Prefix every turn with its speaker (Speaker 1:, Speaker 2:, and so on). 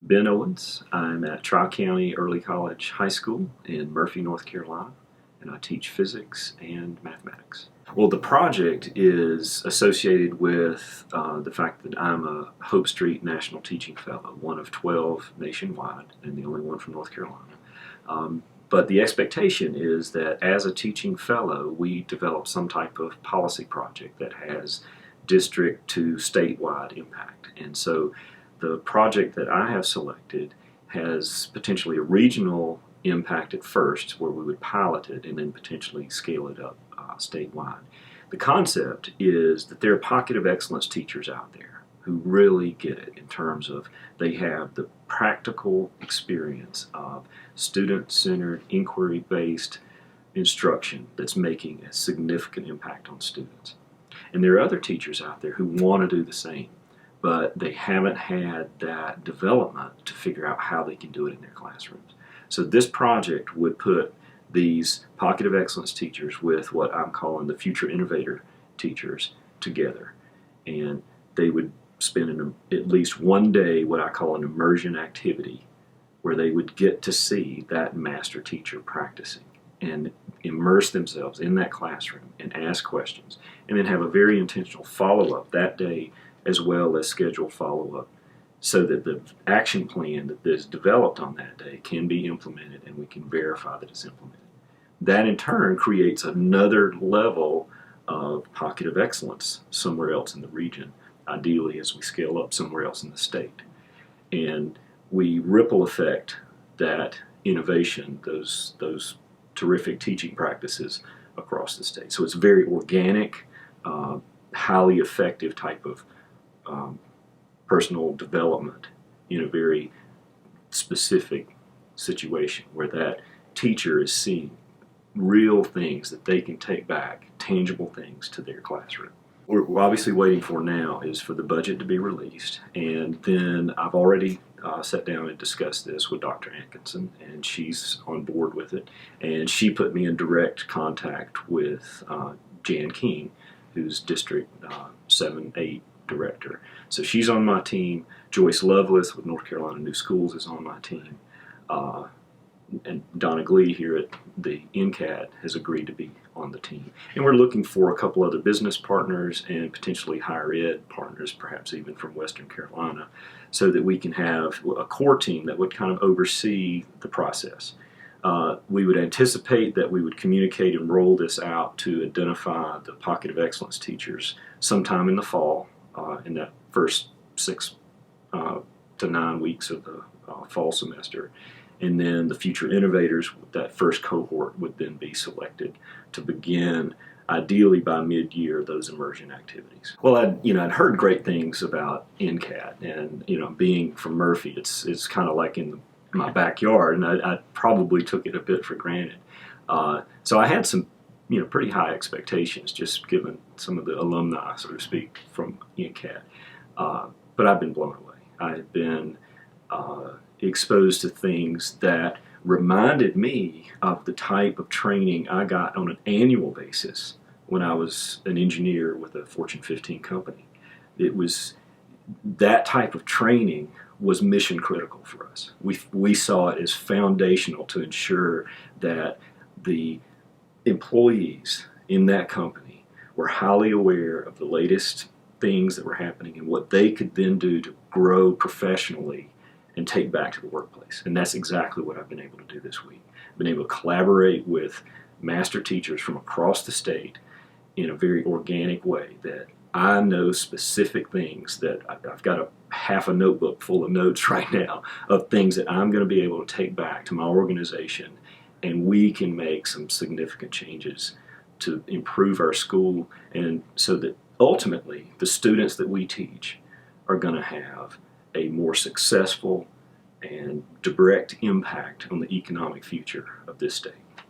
Speaker 1: Ben Owens. I'm at Cherokee County Early College High School in Murphy, North Carolina, and I teach physics and mathematics. Well, the project is associated with the fact that I'm a Hope Street National Teaching Fellow, one of 12 nationwide, and the only one from North Carolina. But the expectation is that as a teaching fellow, we develop some type of policy project that has district to statewide impact. And so the project that I have selected has potentially a regional impact at first, where we would pilot it and then potentially scale it up statewide. The concept is that there are pocket of excellence teachers out there who really get it in terms of they have the practical experience of student-centered, inquiry-based instruction that's making a significant impact on students. And there are other teachers out there who want to do the same, but they haven't had that development to figure out how they can do it in their classrooms. So this project would put these pocket of excellence teachers with what I'm calling the future innovator teachers together. And they would spend at least one day what I call an immersion activity, where they would get to see that master teacher practicing and immerse themselves in that classroom and ask questions, and then have a very intentional follow-up that day as well as scheduled follow-up, so that the action plan that is developed on that day can be implemented and we can verify that it's implemented. That in turn creates another level of pocket of excellence somewhere else in the region, ideally as we scale up somewhere else in the state. And we ripple effect that innovation, those terrific teaching practices across the state. So it's a very organic, highly effective type of personal development in a very specific situation where that teacher is seeing real things that they can take back, tangible things to their classroom. What we're obviously waiting for now is for the budget to be released, and then I've already sat down and discussed this with Dr. Atkinson, and she's on board with it, and she put me in direct contact with Jan King, who's District 7-8 Director. So she's on my team. Joyce Lovelace with North Carolina New Schools is on my team. And Donna Glee here at the NCCAT has agreed to be on the team. And we're looking for a couple other business partners and potentially higher ed partners, perhaps even from Western Carolina, so that we can have a core team that would kind of oversee the process. We would anticipate that we would communicate and roll this out to identify the pocket of excellence teachers sometime in the fall, in that first 6 to 9 weeks of the fall semester. And then the future innovators, that first cohort, would then be selected to begin, ideally by mid-year, those immersion activities. Well, I'd heard great things about NCCAT, and being from Murphy, it's kind of like in my backyard, and I probably took it a bit for granted. So I had some pretty high expectations, just given some of the alumni, so to speak, from NCCAT. But I've been blown away. I've been exposed to things that reminded me of the type of training I got on an annual basis when I was an engineer with a Fortune 15 company. It was that type of training was mission critical for us. We saw it as foundational to ensure that the employees in that company were highly aware of the latest things that were happening and what they could then do to grow professionally and take back to the workplace. And that's exactly what I've been able to do this week. I've been able to collaborate with master teachers from across the state in a very organic way, that I know specific things that I've got half a notebook full of notes right now of things that I'm going to be able to take back to my organization, and we can make some significant changes to improve our school, and so that ultimately the students that we teach are going to have a more successful and direct impact on the economic future of this state.